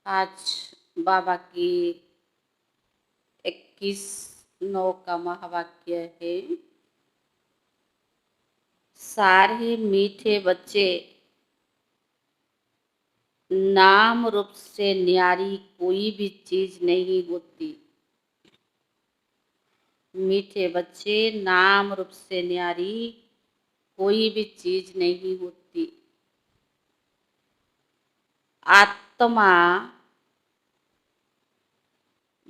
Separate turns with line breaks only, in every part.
आज बाबा की 21/9 का महावाक्य है। सारे मीठे बच्चे, नाम रूप से न्यारी कोई भी चीज नहीं होती। मीठे बच्चे, नाम रूप से न्यारी कोई भी चीज नहीं होती। आत्मा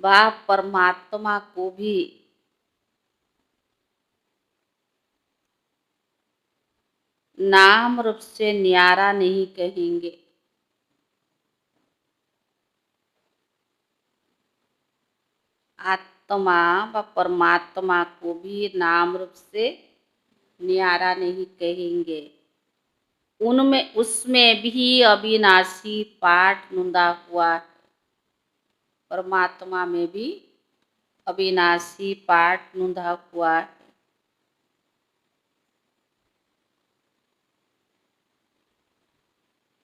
व परमात्मा को भी नाम रूप से न्यारा नहीं कहेंगे। आत्मा व परमात्मा को भी नाम रूप से न्यारा नहीं कहेंगे। उनमें उसमें भी अविनाशी पाठ नुंदा हुआ है। परमात्मा में भी अविनाशी पाठ नुंदा हुआ है।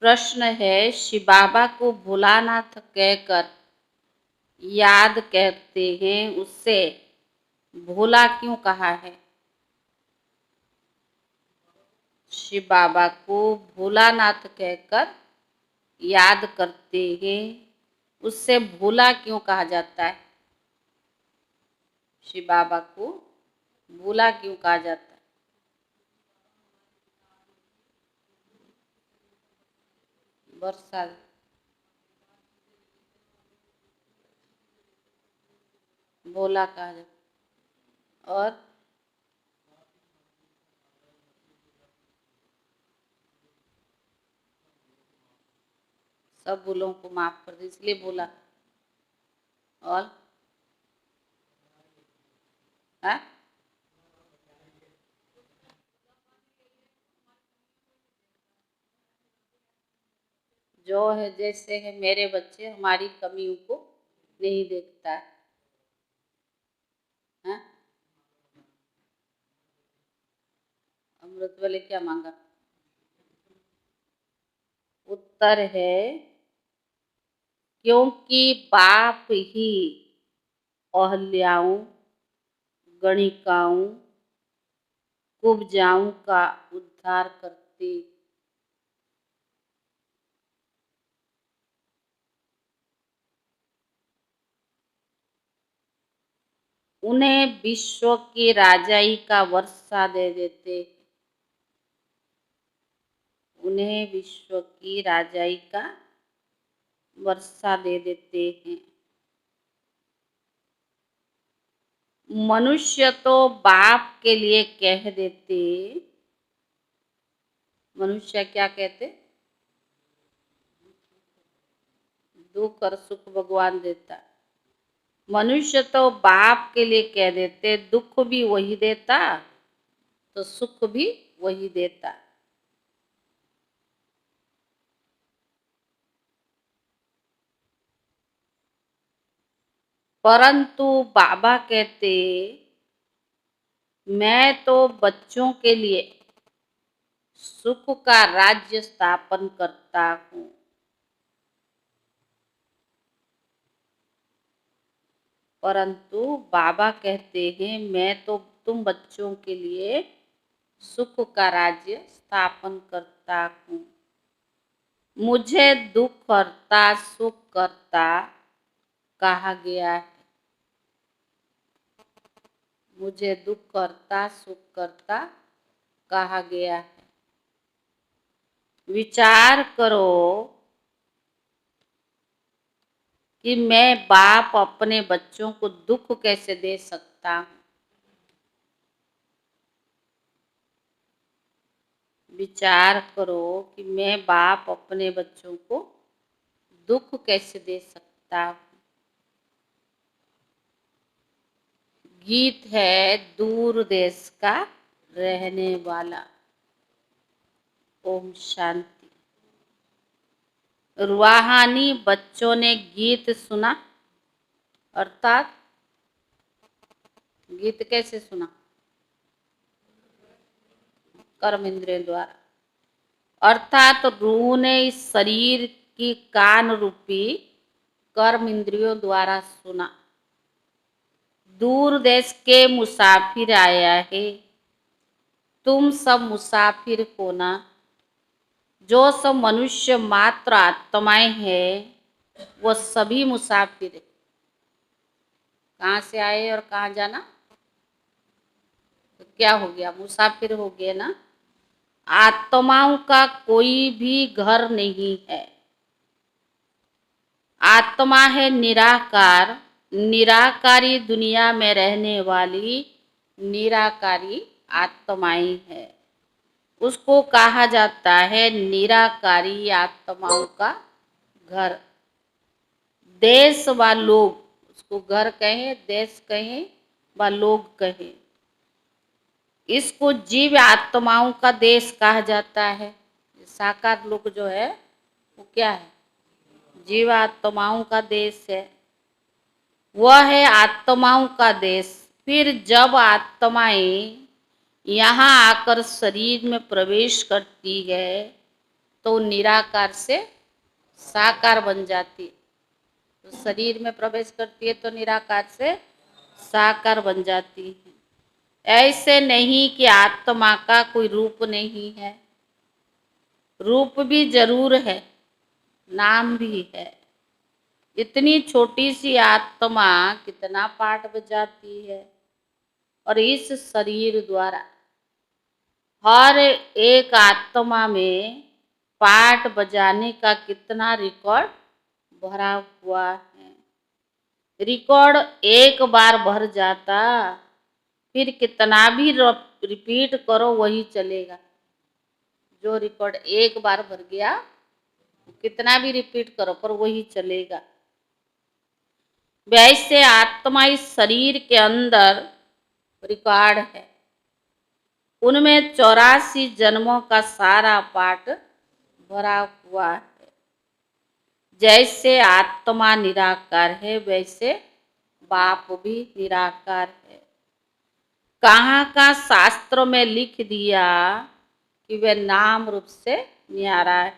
प्रश्न है, शिव बाबा को भोलानाथ कहकर याद करते हैं, उससे भोला क्यों कहा है? शिव बाबा को भोलानाथ कहकर याद करते हैं, उससे भोला क्यों कहा जाता है? शिव बाबा को भोला क्यों कहा जाता है? वर्षा भोला कहा जाता है। और सब भूलों को माफ कर दे इसलिए भोला। और है? जो है जैसे है मेरे बच्चे हमारी कमियों को नहीं देखता है। अमृत वाले क्या मांगा? उत्तर है, क्योंकि बाप ही अहल्याओं, गणिकाओं, कुब्जाओं का उद्धार करते। उन्हें विश्व की राजाई का वर्षा दे देते। उन्हें विश्व की राजाई का वर्षा दे देते हैं। मनुष्य तो बाप के लिए कह देते। मनुष्य क्या कहते? दुख और सुख भगवान देता। मनुष्य तो बाप के लिए कह देते, दुख भी वही देता तो सुख भी वही देता। परंतु बाबा कहते, मैं तो बच्चों के लिए सुख का राज्य स्थापन करता हूँ। परंतु बाबा कहते हैं, मैं तो तुम बच्चों के लिए सुख का राज्य स्थापन करता हूँ। मुझे दुख करता सुख करता कहा गया है। मुझे दुख करता सुख करता कहा गया है। विचार करो कि मैं बाप अपने बच्चों को दुख कैसे दे सकता हूँ? विचार करो कि मैं बाप अपने बच्चों को दुख कैसे दे सकता हूँ? गीत है दूर देश का रहने वाला। ओम शांति। रूहानी बच्चों ने गीत सुना, अर्थात गीत कैसे सुना? कर्म इंद्रियों द्वारा। अर्थात रूह ने इस शरीर की कान रूपी कर्म इंद्रियों द्वारा सुना। दूर देश के मुसाफिर आया है, तुम सब मुसाफिर हो ना। जो सब मनुष्य मात्र आत्माएं हैं वो सभी मुसाफिर है। कहाँ से आए और कहाँ जाना? तो क्या हो गया? मुसाफिर हो गए ना। आत्माओं का कोई भी घर नहीं है। आत्मा है निराकार, निराकारी दुनिया में रहने वाली निराकारी आत्माएं है। उसको कहा जाता है निराकारी आत्माओं का घर। देश व लोग, उसको घर कहें, देश कहें व लोग कहें। इसको जीव आत्माओं का देश कहा जाता है। साकार लोग जो है वो क्या है? जीव आत्माओं का देश है। वह है आत्माओं का देश। फिर जब आत्माएं यहाँ आकर शरीर में प्रवेश करती है तो निराकार से साकार बन जाती है। तो शरीर में प्रवेश करती है तो निराकार से साकार बन जाती है। ऐसे नहीं कि आत्मा का कोई रूप नहीं है, रूप भी जरूर है, नाम भी है। इतनी छोटी सी आत्मा कितना पाठ बजाती है। और इस शरीर द्वारा हर एक आत्मा में पाठ बजाने का कितना रिकॉर्ड भरा हुआ है। रिकॉर्ड एक बार भर जाता, फिर कितना भी रिपीट करो वही चलेगा। जो रिकॉर्ड एक बार भर गया कितना भी रिपीट करो पर वही चलेगा। वैसे आत्मा इस शरीर के अंदर रिकॉर्ड है। उनमें 84 जन्मों का सारा पाठ भरा हुआ है। जैसे आत्मा निराकार है वैसे बाप भी निराकार है। कहाँ का शास्त्रों में लिख दिया कि वे नाम रूप से न्यारा है,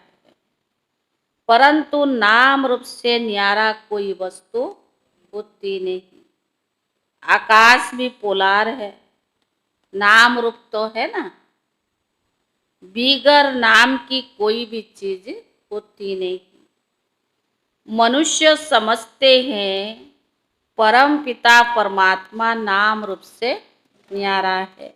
परंतु नाम रूप से न्यारा कोई वस्तु होती नहीं। आकाश भी पोलार है, नाम रूप तो है ना। बिगर नाम की कोई भी चीज होती नहीं। मनुष्य समझते हैं परम पिता परमात्मा नाम रूप से न्यारा है।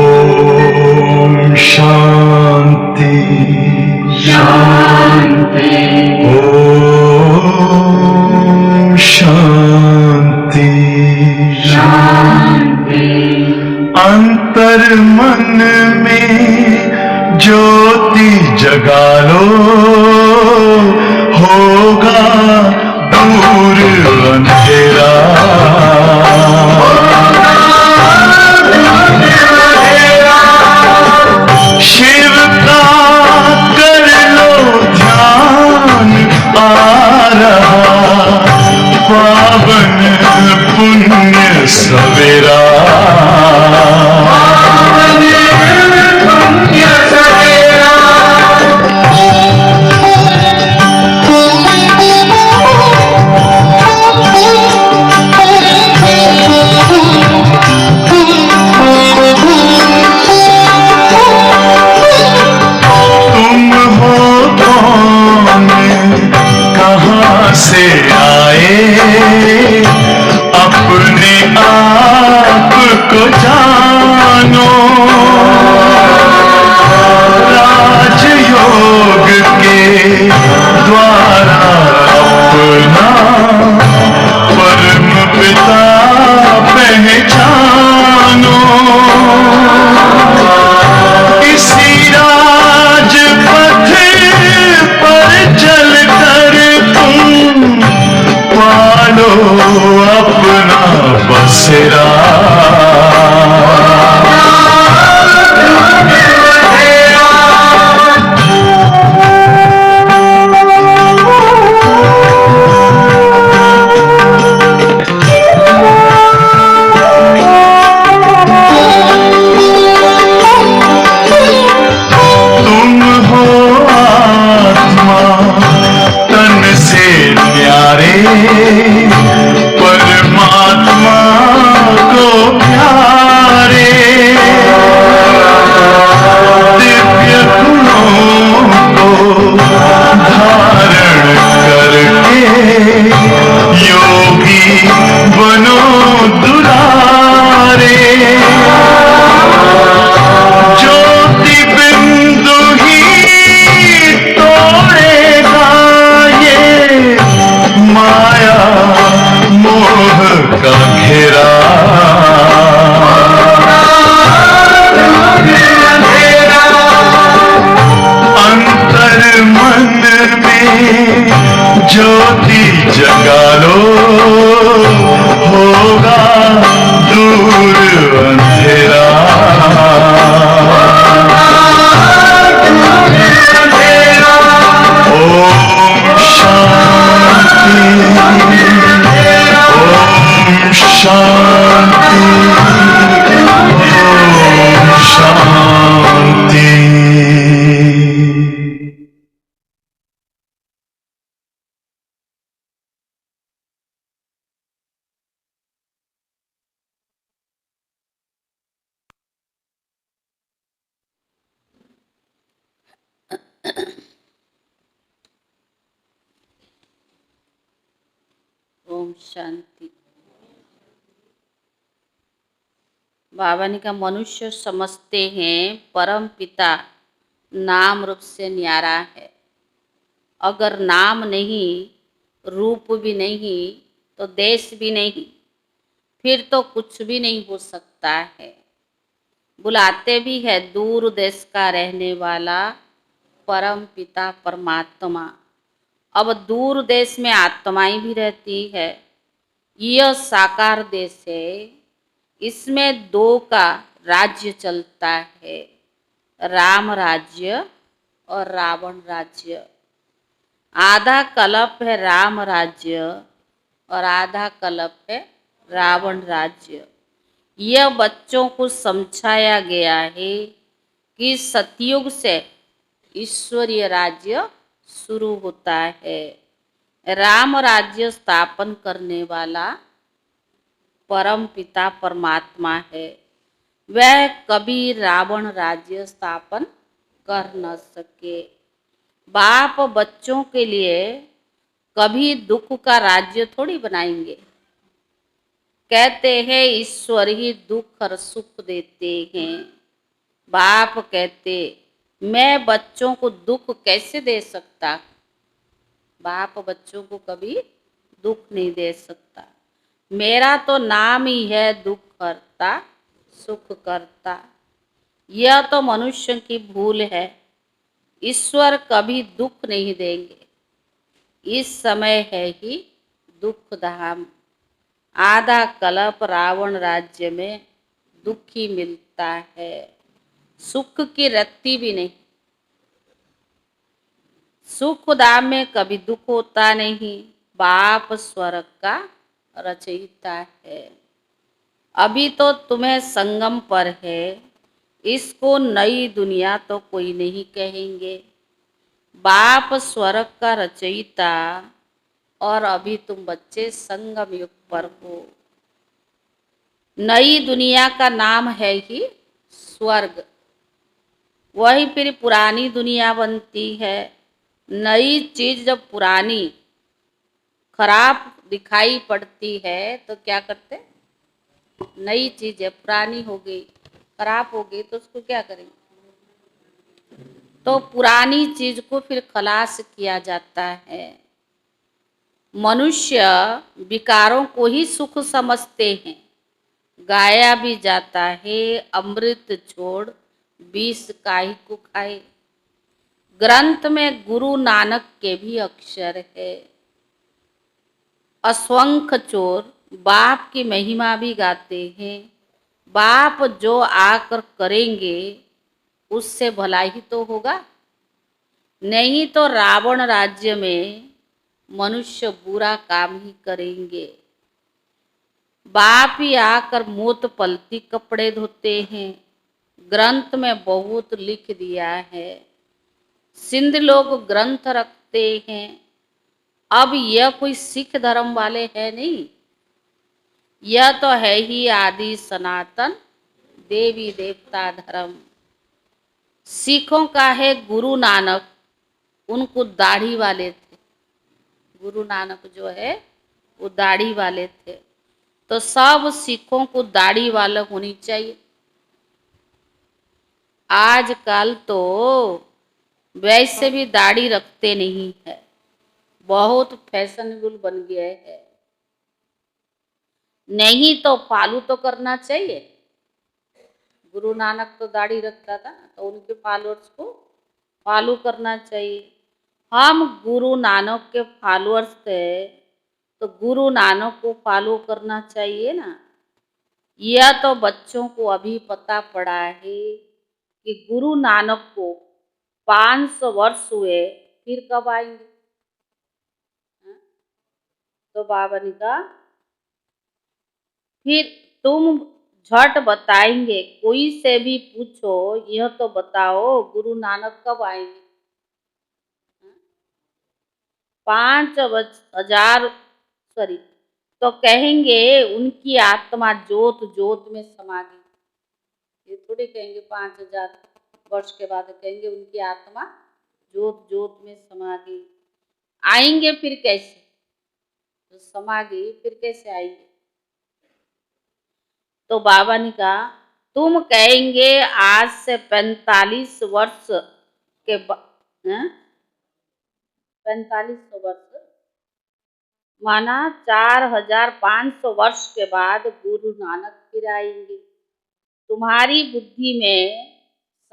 ओम शांति शांति। ओम शांति शांति। अंतर मन में ज्योति जगा लो, होगा दूर अंधेरा। शिव का कर लो ध्यान, आ रहा पावन पुण्य सवेरा। से आए अपने आप को जानो। राजयोग के द्वारा अपना परम पिता पहचानो। इसी राजपथ पर चलकर तुम पालो अपना बसेरा। परमात्मा को प्यारे, दिव्य गुणों को धारण करके योगी बनो दुलारे। ज्योति बिंदु ही तोड़ेगा ये माया मोह का घेरा। अंतर मन में ज्योति जगा लो, होगा दूर अंधेरा। ओम शांति, ओम शांति, ओम शांति।
ओम शांति। बाबा ने कहा मनुष्य समझते हैं परम पिता नाम रूप से न्यारा है। अगर नाम नहीं, रूप भी नहीं, तो देश भी नहीं, फिर तो कुछ भी नहीं हो सकता है। बुलाते भी है दूर देश का रहने वाला परम पिता परमात्मा। अब दूर देश में आत्माएं भी रहती है। यह साकार देश है, इसमें दो का राज्य चलता है, राम राज्य और रावण राज्य। आधा कल्प है राम राज्य और आधा कल्प है रावण राज्य। यह बच्चों को समझाया गया है कि सतयुग से ईश्वरीय राज्य शुरू होता है। राम राज्य स्थापन करने वाला परम पिता परमात्मा है। वह कभी रावण राज्य स्थापन कर न सके। बाप बच्चों के लिए कभी दुख का राज्य थोड़ी बनाएंगे। कहते हैं ईश्वर ही दुख और सुख देते हैं। बाप कहते मैं बच्चों को दुख कैसे दे सकता। बाप बच्चों को कभी दुख नहीं दे सकता। मेरा तो नाम ही है दुख करता सुख करता। यह तो मनुष्य की भूल है। ईश्वर कभी दुख नहीं देंगे। इस समय है ही दुख धाम। आधा कल्प रावण राज्य में दुख ही मिलता है, सुख की रत्ती भी नहीं। सुख धाम में कभी दुख होता नहीं। बाप स्वर्ग का रचयिता है। अभी तो तुम्हें संगम पर है, इसको नई दुनिया तो कोई नहीं कहेंगे। बाप स्वर्ग का रचयिता और अभी तुम बच्चे संगम युग पर हो। नई दुनिया का नाम है ही स्वर्ग। वही फिर पुरानी दुनिया बनती है। नई चीज जब पुरानी खराब दिखाई पड़ती है तो क्या करते? नई चीज है, पुरानी हो गई, खराब हो गई, तो उसको क्या करेंगे? तो पुरानी चीज को फिर खलास किया जाता है। मनुष्य विकारों को ही सुख समझते हैं। गाया भी जाता है अमृत छोड़ विष काहे को खाए। ग्रंथ में गुरु नानक के भी अक्षर है। असंख्य चोर बाप की महिमा भी गाते हैं। बाप जो आकर करेंगे उससे भला ही तो होगा। नहीं तो रावण राज्य में मनुष्य बुरा काम ही करेंगे। बाप ही आकर मोत पलती कपड़े धोते हैं। ग्रंथ में बहुत लिख दिया है। सिंध लोग ग्रंथ रखते हैं। अब यह कोई सिख धर्म वाले है नहीं, यह तो है ही आदि सनातन देवी देवता धर्म। सिखों का है गुरु नानक, उनको दाढ़ी वाले थे। गुरु नानक जो है वो दाढ़ी वाले थे, तो सब सिखों को दाढ़ी वाला होनी चाहिए। आजकल तो वैसे भी दाढ़ी रखते नहीं है, बहुत फैशनेबल बन गया है। नहीं तो फॉलो तो करना चाहिए। गुरु नानक तो दाढ़ी रखता था, तो उनके फॉलोअर्स को फॉलो करना चाहिए। हम गुरु नानक के फॉलोअर्स थे, तो गुरु नानक को फॉलो करना चाहिए ना। यह तो बच्चों को अभी पता पड़ा है कि गुरु नानक को 500 वर्ष हुए, फिर कब आएंगे? तो बाबा ने कहा फिर तुम झट बताएंगे, कोई से भी पूछो यह तो बताओ गुरु नानक कब आएंगे? 5,000 सॉरी, तो कहेंगे उनकी आत्मा जोत जोत में समा गई। ये थोड़ी कहेंगे 5,000 वर्ष के बाद, कहेंगे उनकी आत्मा जोत जोत में समा गई। आएंगे फिर कैसे? तो समा गई फिर कैसे आएंगे? तो बाबा ने कहा तुम कहेंगे आज से 45 वर्ष के बाद, 4500 वर्ष माना 4,500 वर्ष के बाद गुरु नानक फिर आएंगे। तुम्हारी बुद्धि में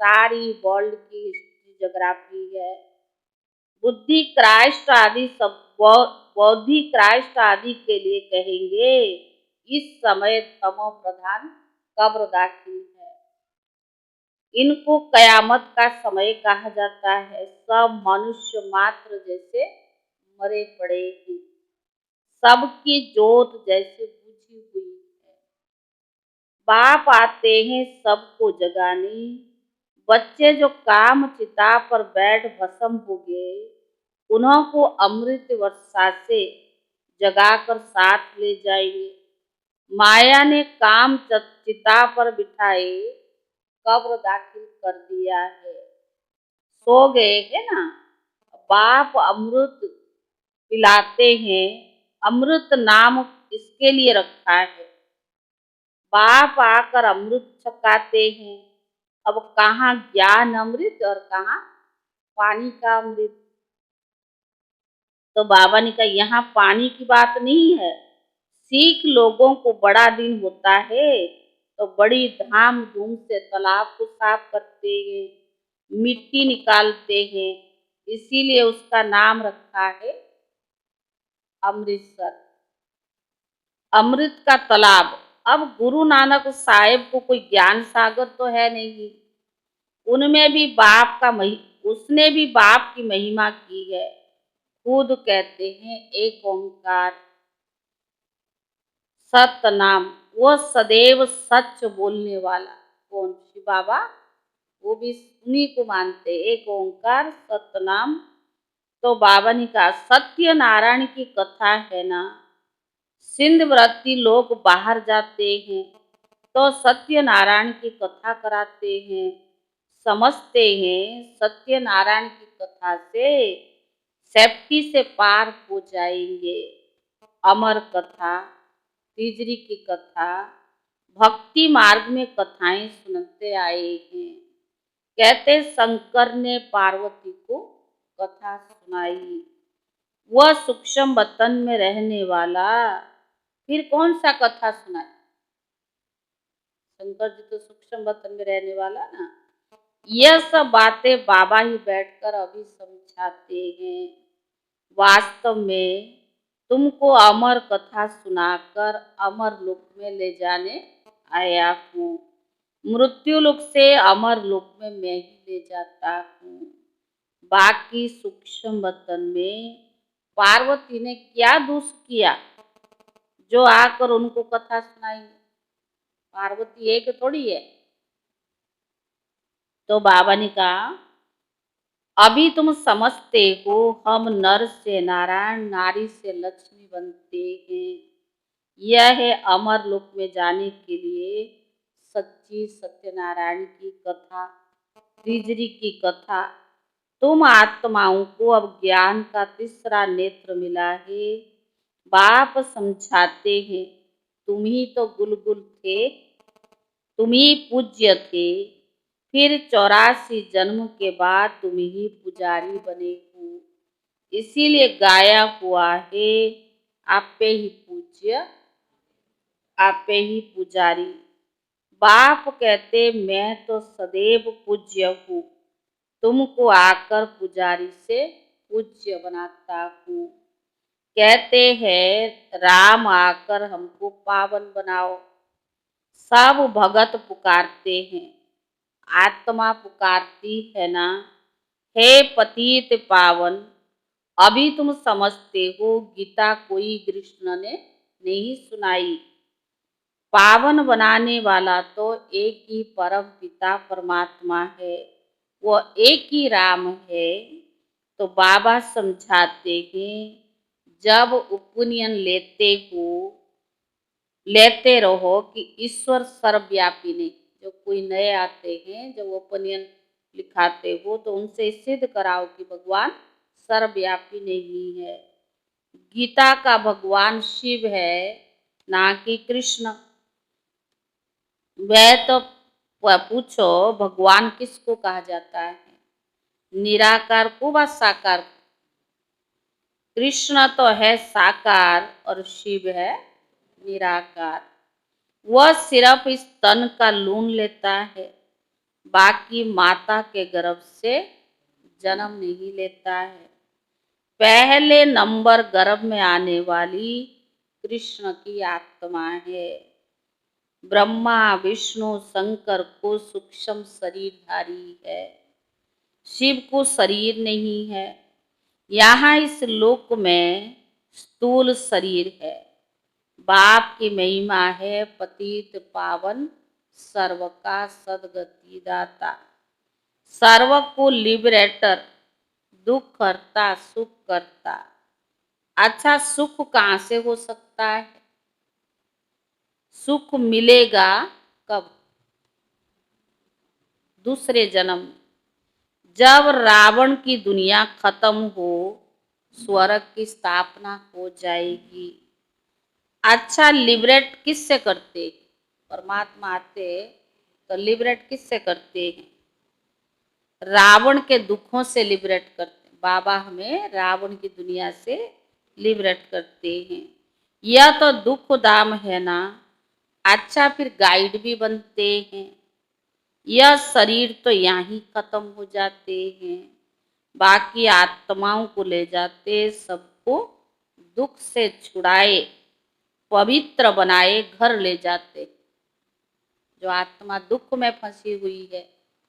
सारी वर्ल्ड की हिस्ट्री जोग्राफी है। बुद्धि क्राइस्ट आदि सब बौद्धि क्राइस्ट आदि के लिए कहेंगे इस समय तमो प्रधान कब्र दाखिल है। इनको कयामत का समय कहा जाता है। सब मनुष्य मात्र जैसे मरे पड़े हैं, सबकी जोत जैसे बुझी हुई है। बाप आते हैं सबको जगाने, बच्चे जो काम चिता पर बैठ भस्म हो गए, उन्हों को अमृत वर्षा से जगाकर साथ ले जाएंगे। माया ने काम चिता पर बिठाए कब्र दाखिल कर दिया है। सो गए है ना, बाप अमृत पिलाते हैं, अमृत नाम इसके लिए रखा है। बाप आकर अमृत छकाते हैं। अब कहाँ ज्ञान अमृत और कहाँ पानी का अमृत? तो बाबा ने कहा यहाँ पानी की बात नहीं है। सिख लोगों को बड़ा दिन होता है तो बड़ी धाम धूम से तालाब को साफ करते हैं, मिट्टी निकालते हैं, इसीलिए उसका नाम रखा है अमृतसर, अमृत का तालाब। अब गुरु नानक साहेब को कोई ज्ञान सागर तो है नहीं, उनमें भी बाप का उसने भी बाप की महिमा की है। खुद कहते हैं एक ओंकार सत्य नाम, वो सदैव सच बोलने वाला। कौन? शिव बाबा, वो भी उन्हीं को मानते, एक ओंकार सत्य नाम। तो बाबा ने कहा सत्य नारायण की कथा है ना, सिंध व्रती लोग बाहर जाते हैं तो सत्य नारायण की कथा कराते हैं, समझते हैं सत्य नारायण की कथा से सेफ्टी से पार हो जाएंगे। अमर कथा, तीजरी की कथा, भक्ति मार्ग में कथाएं सुनते आए हैं। कहते शंकर ने पार्वती को कथा सुनाई, वह सूक्ष्म वतन में रहने वाला फिर कौन सा कथा सुनाए? शंकर जी तो सूक्ष्म वतन में रहने वाला ना। यह सब बातें बाबा ही बैठकर अभी समझाते हैं। वास्तव में तुमको अमर कथा सुनाकर अमर लोक में ले जाने आया हूँ। मृत्यु लोक से अमर लोक में मैं ही ले जाता हूँ। बाकी सूक्ष्म वतन में पार्वती ने क्या दोष किया जो आकर उनको कथा सुनाएंगे? पार्वती एक थोड़ी है। तो बाबा ने कहा अभी तुम समझते हो हम नर से नारायण, नारी से लक्ष्मी बनते हैं। यह है अमर लोक में जाने के लिए सच्ची सत्यनारायण की कथा, तीजरी की कथा। तुम आत्माओं को अब ज्ञान का तीसरा नेत्र मिला है। बाप समझाते हैं, तुम ही तो गुलगुल थे, तुम ही पूज्य थे, फिर 84 जन्म के बाद तुम ही पुजारी बने हो। इसीलिए गाया हुआ है, आपे ही पूज्य, आपे ही पुजारी। बाप कहते मैं तो सदैव पूज्य हूँ, तुमको आकर पुजारी से पूज्य बनाता हूँ। कहते हैं राम आकर हमको पावन बनाओ। सब भगत पुकारते हैं, आत्मा पुकारती है ना, हे पतित पावन। अभी तुम समझते हो गीता कोई कृष्ण ने नहीं सुनाई। पावन बनाने वाला तो एक ही परम पिता परमात्मा है, वो एक ही राम है। तो बाबा समझाते हैं, जब उपनियन लेते रहो कि ईश्वर सर्वव्यापी नहीं। जो कोई नए आते हैं, जब उपनियन लिखाते हो तो उनसे सिद्ध कराओ कि भगवान सर्वव्यापी नहीं है। गीता का भगवान शिव है, ना कि कृष्ण। वह तो पूछो भगवान किसको कहा जाता है, निराकार को व साकार को? कृष्ण तो है साकार और शिव है निराकार। वह सिर्फ इस तन का लून लेता है, बाकी माता के गर्भ से जन्म नहीं लेता है। पहले नंबर गर्भ में आने वाली कृष्ण की आत्मा है। ब्रह्मा विष्णु शंकर को सूक्ष्म शरीरधारी है, शिव को शरीर नहीं है। यहाँ इस लोक में स्थूल शरीर है। बाप की महिमा है पतित पावन, सर्व का सदगति दाता, सर्व को लिबरेटर, दुख करता सुख करता। अच्छा सुख कहाँ से हो सकता है? सुख मिलेगा कब? दूसरे जन्म, जब रावण की दुनिया खत्म हो, स्वर्ग की स्थापना हो जाएगी। अच्छा लिबरेट किससे करते? परमात्मा आते तो लिबरेट किससे करते हैं? रावण के दुखों से लिबरेट करते हैं। बाबा हमें रावण की दुनिया से लिबरेट करते हैं। यह तो दुख दाम है ना। अच्छा फिर गाइड भी बनते हैं। यह शरीर तो यहाँ ही खत्म हो जाते हैं, बाकी आत्माओं को ले जाते, सबको दुख से छुड़ाए, पवित्र बनाए घर ले जाते। जो आत्मा दुख में फंसी हुई है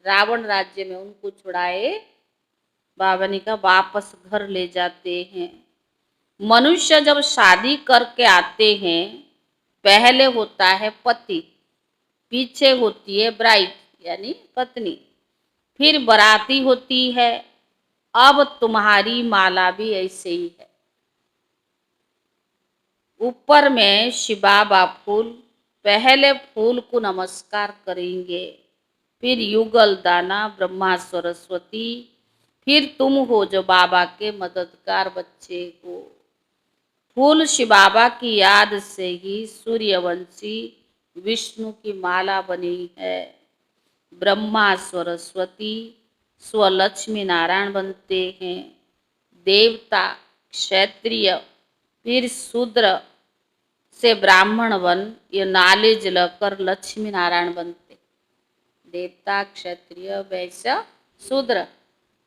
रावण राज्य में, उनको छुड़ाए बाबा ने कहा वापस घर ले जाते हैं। मनुष्य जब शादी करके आते हैं, पहले होता है पति, पीछे होती है ब्राइड यानी पत्नी, फिर बराती होती है। अब तुम्हारी माला भी ऐसे ही है। ऊपर में शिबाबा फूल, पहले फूल को नमस्कार करेंगे, फिर युगल दाना ब्रह्मा सरस्वती, फिर तुम हो जो बाबा के मददगार बच्चे हो। फूल शिव बाबा की याद से ही सूर्यवंशी विष्णु की माला बनी है। ब्रह्मा सरस्वती स्वलक्ष्मी नारायण बनते हैं। देवता क्षत्रिय फिर शूद्र से ब्राह्मण बन ये नॉलेज लेकर लक्ष्मी नारायण बनते। देवता क्षत्रिय वैश्य शूद्र,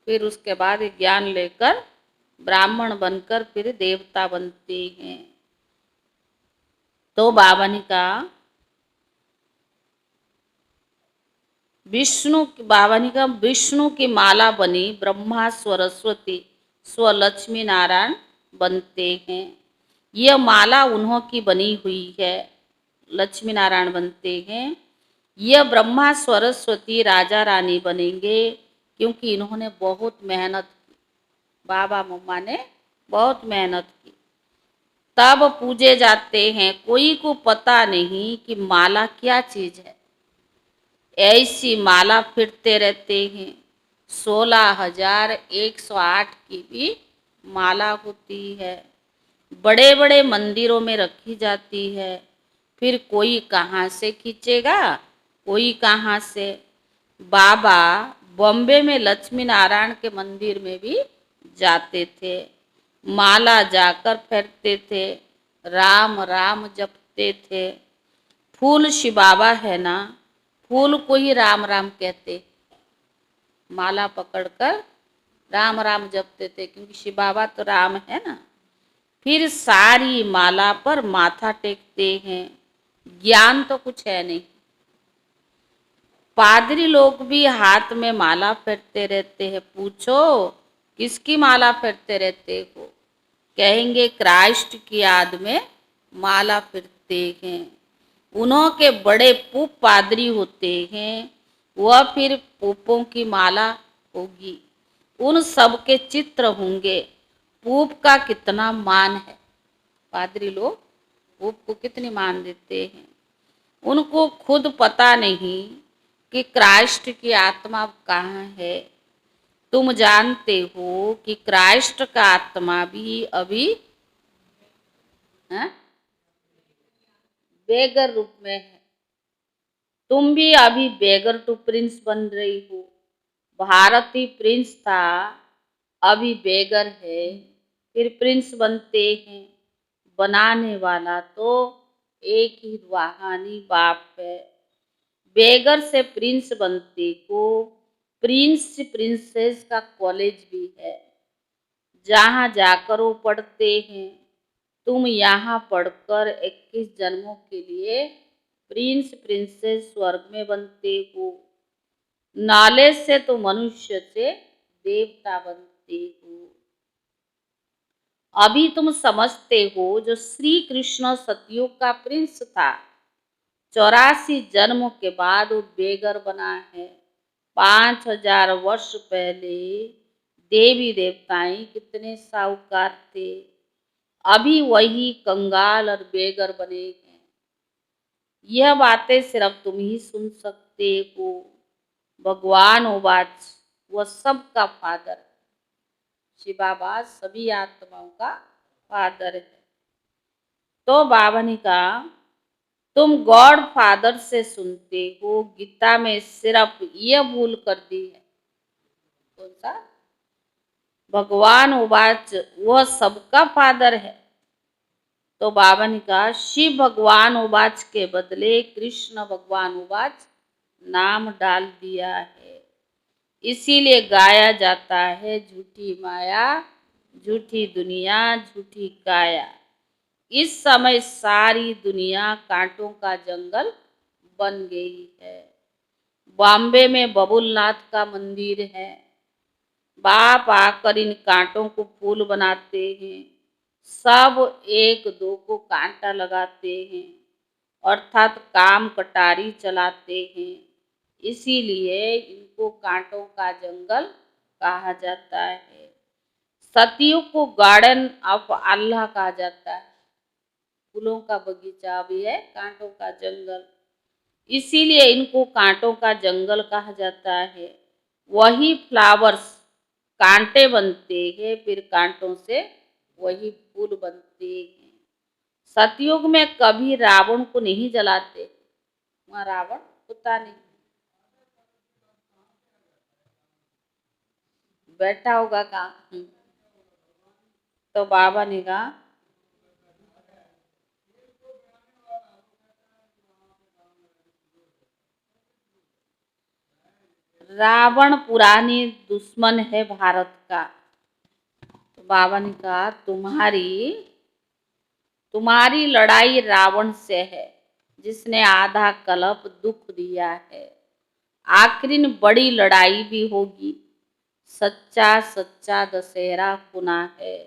फिर उसके बाद ज्ञान लेकर ब्राह्मण बनकर फिर देवता बनते हैं। तो बाबा ने कहा विष्णु की माला बनी, ब्रह्मा सरस्वती स्वलक्ष्मी नारायण बनते हैं। यह माला उन्हों की बनी हुई है, लक्ष्मी नारायण बनते हैं। यह ब्रह्मा सरस्वती राजा रानी बनेंगे क्योंकि इन्होंने बहुत मेहनत की, बाबा मम्मा ने बहुत मेहनत की, तब पूजे जाते हैं। कोई को पता नहीं कि माला क्या चीज है। ऐसी माला फिरते रहते हैं। 16,108 की भी माला होती है, बड़े बड़े मंदिरों में रखी जाती है। फिर कोई कहाँ से खींचेगा, कोई कहाँ से। बाबा बॉम्बे में लक्ष्मी नारायण के मंदिर में भी जाते थे, माला जाकर फेरते थे, राम राम जपते थे। फूल शिव बाबा है ना, फूल को ही राम राम कहते, माला पकड़कर राम राम जपते थे, क्योंकि शिव बाबा तो राम है ना। फिर सारी माला पर माथा टेकते हैं। ज्ञान तो कुछ है नहीं। पादरी लोग भी हाथ में माला फेरते रहते हैं। पूछो किसकी माला फेरते रहते हो, कहेंगे क्राइस्ट की याद में माला फेरते हैं। उन्हों के बड़े पूप पादरी होते हैं, वह फिर पूपों की माला होगी, उन सब के चित्र होंगे। पूप का कितना मान है, पादरी लोग पूप को कितनी मान देते हैं। उनको खुद पता नहीं कि क्राइस्ट की आत्मा कहाँ है। तुम जानते हो कि क्राइस्ट का आत्मा भी अभी बेगर रूप में है। तुम भी अभी बेगर टू प्रिंस बन रही हो। भारती प्रिंस था, अभी बेगर है, फिर प्रिंस बनते हैं। बनाने वाला तो एक ही रूहानी बाप है। बेगर से प्रिंस बनते को प्रिंस प्रिंसेस का कॉलेज भी है, जहाँ जाकर वो पढ़ते हैं। तुम यहाँ पढ़कर 21 जन्मों के लिए प्रिंस प्रिंसेस स्वर्ग में बनते हो। नॉलेज से तो मनुष्य से देवता बनते हो। अभी तुम समझते हो जो श्री कृष्ण सतयुग का प्रिंस था, 84 जन्मों के बाद वो बेगर बना है। 5,000 वर्ष पहले देवी देवताएं कितने साहूकार थे, अभी वही कंगाल और बेगर बने हैं। यह बातें सिर्फ तुम ही सुन सकते हो। भगवान उवाच, वह सबका फादर है। शिव बाबा सभी आत्माओं का फादर है। तो बाबा ने कहा तुम गॉड फादर से सुनते हो, गीता में सिर्फ यह भूल कर दी है। कौन सा? भगवान उवाच, वह सबका फादर है। तो बाबा ने कहा शिव भगवान उवाच के बदले कृष्ण भगवान उवाच नाम डाल दिया है। इसीलिए गाया जाता है झूठी माया, झूठी दुनिया, झूठी काया। इस समय सारी दुनिया कांटों का जंगल बन गई है। बॉम्बे में बबुलनाथ का मंदिर है। बाप आकर इन कांटों को फूल बनाते हैं। सब एक दो को कांटा लगाते हैं, अर्थात काम कटारी चलाते हैं। इसीलिए इनको कांटों का जंगल कहा जाता है। सतयुग को गार्डन ऑफ अल्लाह कहा जाता है। फूलों का बगीचा भी है, कांटों का जंगल, इसीलिए इनको कांटों का जंगल कहा जाता है। वही फ्लावर्स कांटे बनते हैं, फिर कांटों से वही फूल बनते हैं। सतयुग में कभी रावण को नहीं जलाते, वहाँ रावण होता नहीं, बैठा होगा कहाँ। तो बाबा ने कहा रावण पुरानी दुश्मन है भारत का। तो बाबा ने कहा तुम्हारी लड़ाई रावण से है, जिसने आधा कल्प दुख दिया है। आखिर बड़ी लड़ाई भी होगी। सच्चा सच्चा दशहरा होना है।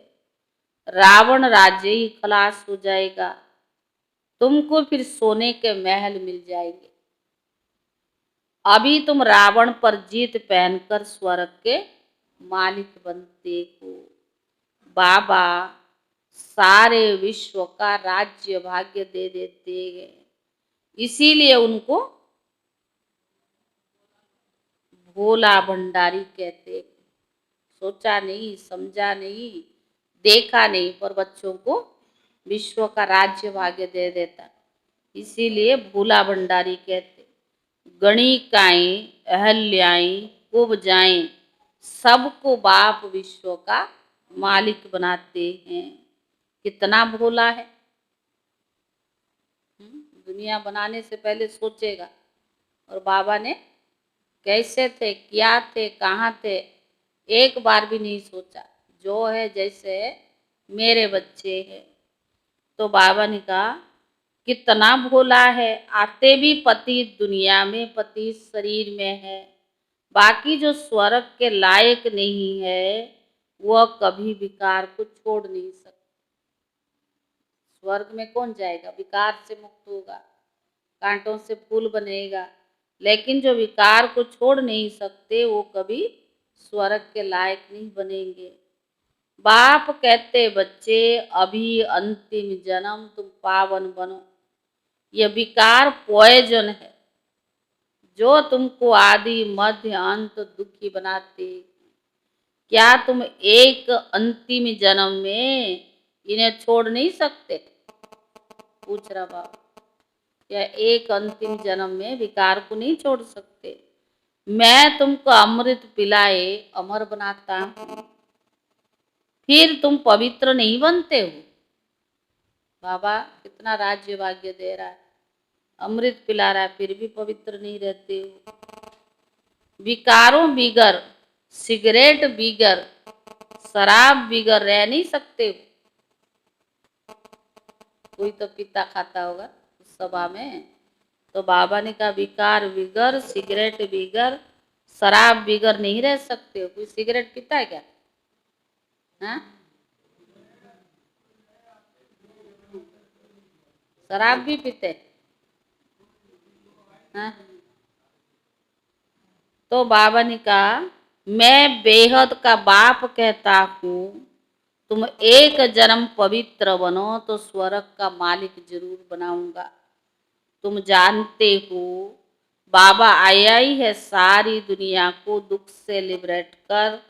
रावण राज्य ही खलास हो जाएगा। तुमको फिर सोने के महल मिल जाएंगे। अभी तुम रावण पर जीत पहनकर स्वर्ग के मालिक बनते हो। बाबा सारे विश्व का राज्य भाग्य दे देते हैं, इसीलिए उनको भोला भंडारी कहते हैं। सोचा नहीं, समझा नहीं, देखा नहीं, पर बच्चों को विश्व का राज्य भाग्य दे देता, इसीलिए भोला भंडारी कहते। गणिकाएं, अहल्याएं, कुब्जाएं, सबको बाप विश्व का मालिक बनाते हैं। कितना भोला है। दुनिया बनाने से पहले सोचेगा। और बाबा ने कैसे थे, क्या थे, कहाँ थे, एक बार भी नहीं सोचा। जो है जैसे है, मेरे बच्चे हैं। तो बाबा ने कहा कितना भोला है। आते भी पति दुनिया में, पति शरीर में है, बाकी जो स्वर्ग के लायक नहीं है वह कभी विकार को छोड़ नहीं सकता। स्वर्ग में कौन जाएगा, विकार से मुक्त होगा, कांटों से फूल बनेगा, लेकिन जो विकार को छोड़ नहीं सकते वो कभी स्वर्ग के लायक नहीं बनेंगे। बाप कहते बच्चे अभी अंतिम जन्म तुम पावन बनो। यह विकार पॉइजन है जो तुमको आदि मध्य अंत दुखी बनाते। क्या तुम एक अंतिम जन्म में इन्हें छोड़ नहीं सकते? पूछ रहा बाप। क्या एक अंतिम जन्म में विकार को नहीं छोड़ सकते? मैं तुमको अमृत पिलाए अमर बनाता हूँ, फिर तुम पवित्र नहीं बनते हो। बाबा कितना राज्य भाग्य दे रहा है, अमृत पिला रहा है, फिर भी पवित्र नहीं रहते हो। विकारों बिगर, सिगरेट बिगर, शराब बिगर रह नहीं सकते हो। कोई तो पीता खाता होगा उस सभा में। तो बाबा ने कहा विकार बिगर, सिगरेट बिगर, शराब बिगर नहीं रह सकते हो। कोई सिगरेट पीता है क्या? हाँ, शराब भी पीते हैं। तो बाबा ने कहा मैं बेहद का बाप कहता हूँ, तुम एक जन्म पवित्र बनो तो स्वर्ग का मालिक जरूर बनाऊंगा। तुम जानते हो बाबा आया ही है सारी दुनिया को दुख से लिबरेट कर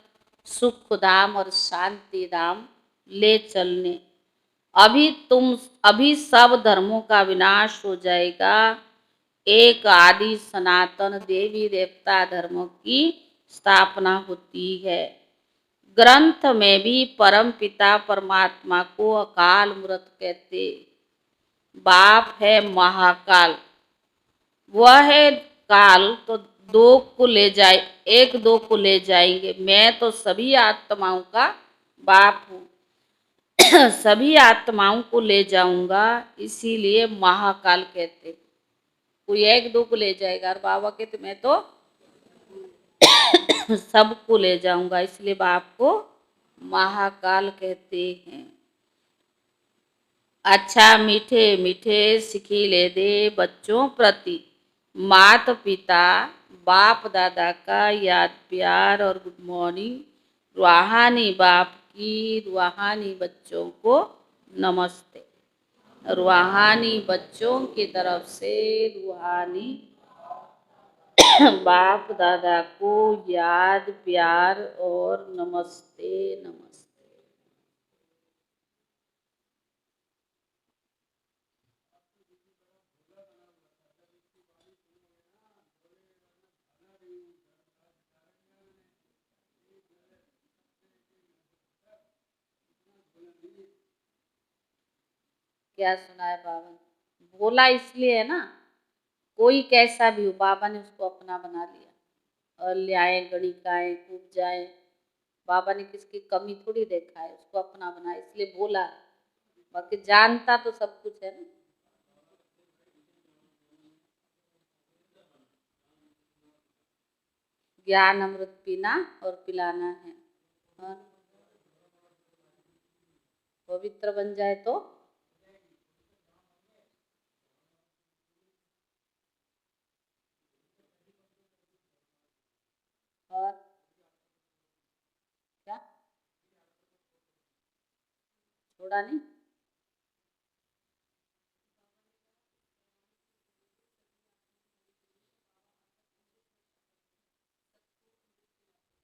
सुख धाम और शांति धाम ले चलने। अभी सब धर्मों का विनाश हो जाएगा, एक आदि सनातन देवी देवता धर्म की स्थापना होती है। ग्रंथ में भी परम पिता परमात्मा को अकाल मूर्त कहते। बाप है महाकाल, वह है काल, तो दो को ले जाए, एक दो को ले जाएंगे। मैं तो सभी आत्माओं का बाप हूँ, सभी आत्माओं को ले जाऊंगा, इसीलिए महाकाल कहते। कोई एक दो को ले जाएगा, और बाबा कहते मैं तो सबको ले जाऊंगा, इसलिए बाप को महाकाल कहते हैं। अच्छा मीठे मीठे सिखिले दे बच्चों प्रति माता पिता बाप दादा का याद प्यार और गुड मॉर्निंग। रूहानी बाप की रूहानी बच्चों को नमस्ते। रूहानी बच्चों की तरफ से रूहानी बाप दादा को याद प्यार और नमस्ते नमस्ते। क्या सुना है बाबा ने? बोला इसलिए है ना, कोई कैसा भी हो बाबा ने उसको अपना बना लिया। और ल्याए गणिकाएं कूद जाए, बाबा ने किसकी कमी थोड़ी देखा है, उसको अपना बनाया इसलिए बोला। बाकी जानता तो सब कुछ है ना। ज्ञान अमृत पीना और पिलाना है, और पवित्र बन जाए तो थोड़ा नहीं।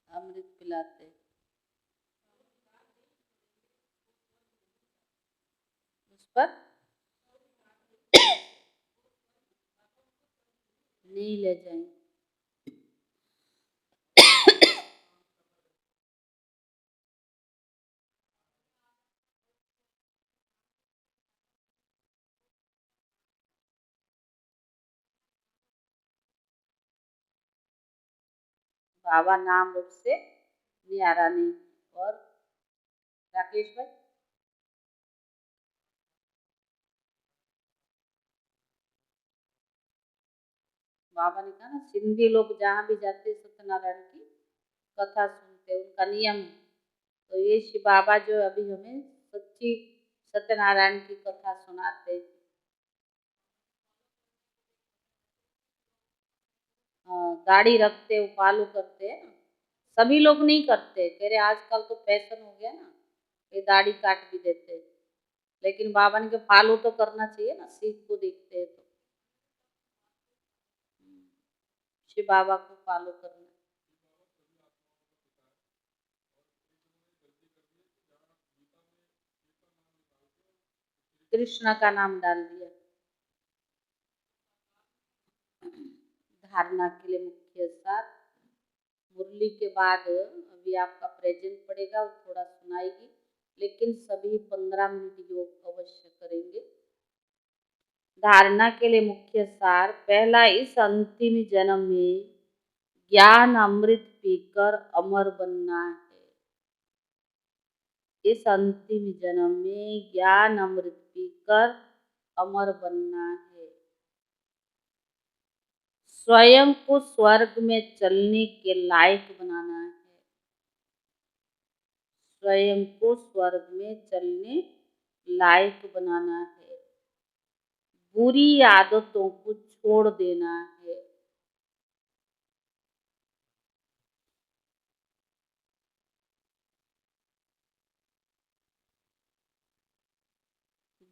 अमृत पिलाते उस पर नहीं ले जाएंगे। बाबा नाम रूप से न्यारा नहीं। और राकेश भाई, बाबा ने कहा ना, सिंधी लोग जहाँ भी जाते सत्यनारायण की कथा सुनते, उनका नियम है। तो ये शिव बाबा जो अभी हमें सच्ची सत्यनारायण की कथा सुनाते। दाढ़ी रखते, उपालू करते हैं ना, सभी लोग नहीं करते, कह रहे आजकल तो फैशन हो गया ना, ये दाढ़ी काट भी देते। लेकिन बाबा ने कहा फॉलो तो करना चाहिए ना, सीख को देखते हैं तो शिव बाबा को फॉलो करना। कृष्ण का नाम डाल दिया। धारणा के लिए मुख्य सार। मुरली के बाद अभी आपका प्रेजेंट पड़ेगा, वो थोड़ा सुनाएगी, लेकिन सभी 15 मिनट योग अवश्य करेंगे। धारणा के लिए मुख्य सार। पहला, इस अंतिम जन्म में ज्ञान अमृत पीकर अमर बनना है। इस अंतिम जन्म में ज्ञान अमृत पीकर अमर बनना है। स्वयं को स्वर्ग में चलने के लायक बनाना है। स्वयं को स्वर्ग में चलने लायक बनाना है। बुरी आदतों को छोड़ देना है।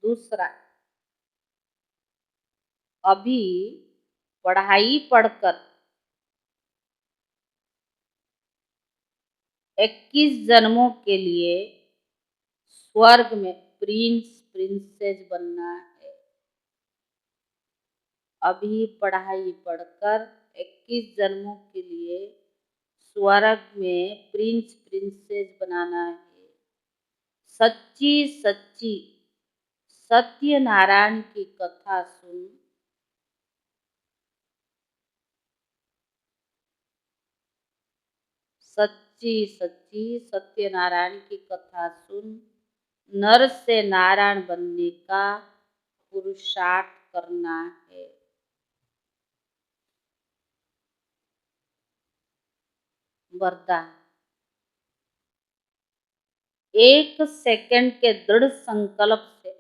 दूसरा, अभी पढ़ाई पढ़कर 21 जन्मों के लिए स्वर्ग में प्रिंस प्रिंसेस बनना है। अभी पढ़ाई पढ़कर 21 जन्मों के लिए स्वर्ग में प्रिंस प्रिंसेस बनाना है। सच्ची सच्ची सत्यनारायण की कथा सुन सच्ची सच्ची सत्यनारायण की कथा सुन नर से नारायण बनने का पुरुषार्थ करना है। वरदान। 1 सेकंड के दृढ़ संकल्प से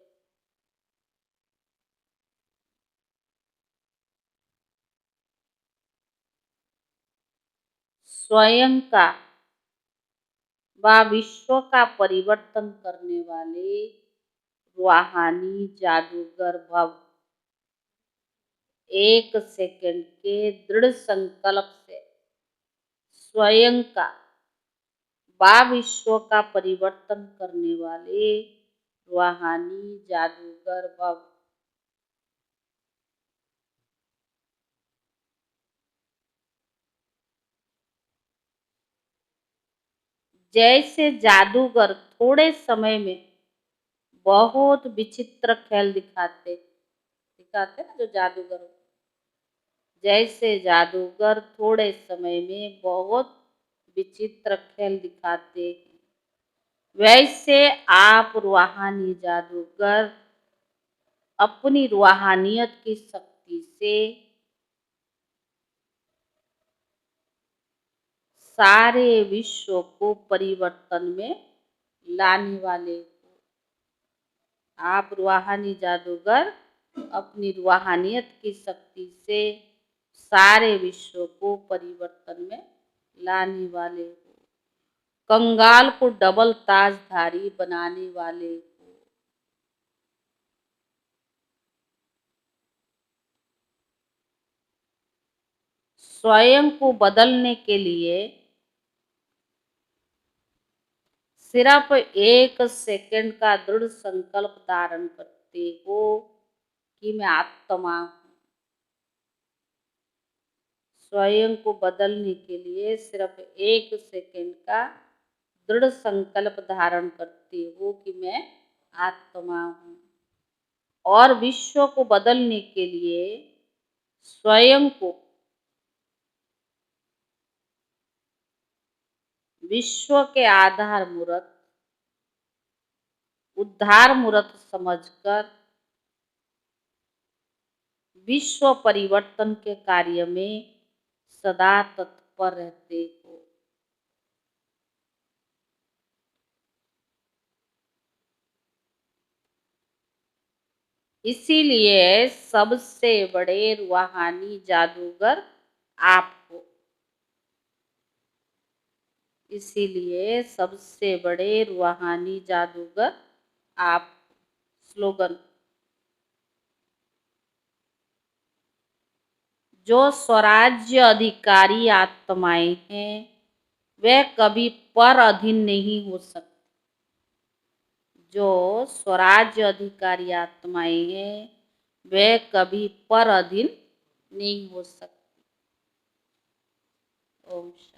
स्वयं का व विश्व का परिवर्तन करने वाले रूहानी जादूगर भव। 1 सेकंड के दृढ़ संकल्प से स्वयं का व विश्व का परिवर्तन करने वाले रूहानी जादूगर भव। जैसे जादूगर थोड़े समय में बहुत विचित्र खेल दिखाते ना जो जादूगर हो, जैसे जादूगर थोड़े समय में बहुत विचित्र खेल दिखाते हैं, वैसे आप रूहानी जादूगर अपनी रूहानियत की शक्ति से सारे विश्व को परिवर्तन में लाने वाले हो। आप रूहानी जादूगर अपनी रूहानियत की शक्ति से सारे विश्व को परिवर्तन में लाने वाले हो। कंगाल को डबल ताजधारी बनाने वाले हो। स्वयं को बदलने के लिए सिर्फ 1 सेकंड का दृढ़ संकल्प धारण करते हो कि मैं आत्मा हूँ। स्वयं को बदलने के लिए सिर्फ 1 सेकंड का दृढ़ संकल्प धारण करते हो कि मैं आत्मा हूँ। और विश्व को बदलने के लिए स्वयं को विश्व के आधार मूर्त उद्धार मूर्त समझकर विश्व परिवर्तन के कार्य में सदा तत्पर रहते हो। इसीलिए सबसे बड़े रूहानी जादूगर आप हो। इसीलिए सबसे बड़े रूहानी जादूगर आप। स्लोगन। जो स्वराज्य अधिकारी आत्माएं हैं वे कभी पर अधीन नहीं हो सकती। जो स्वराज्य अधिकारी आत्माएं हैं वे कभी पर अधीन नहीं हो सकती। ओम शांति।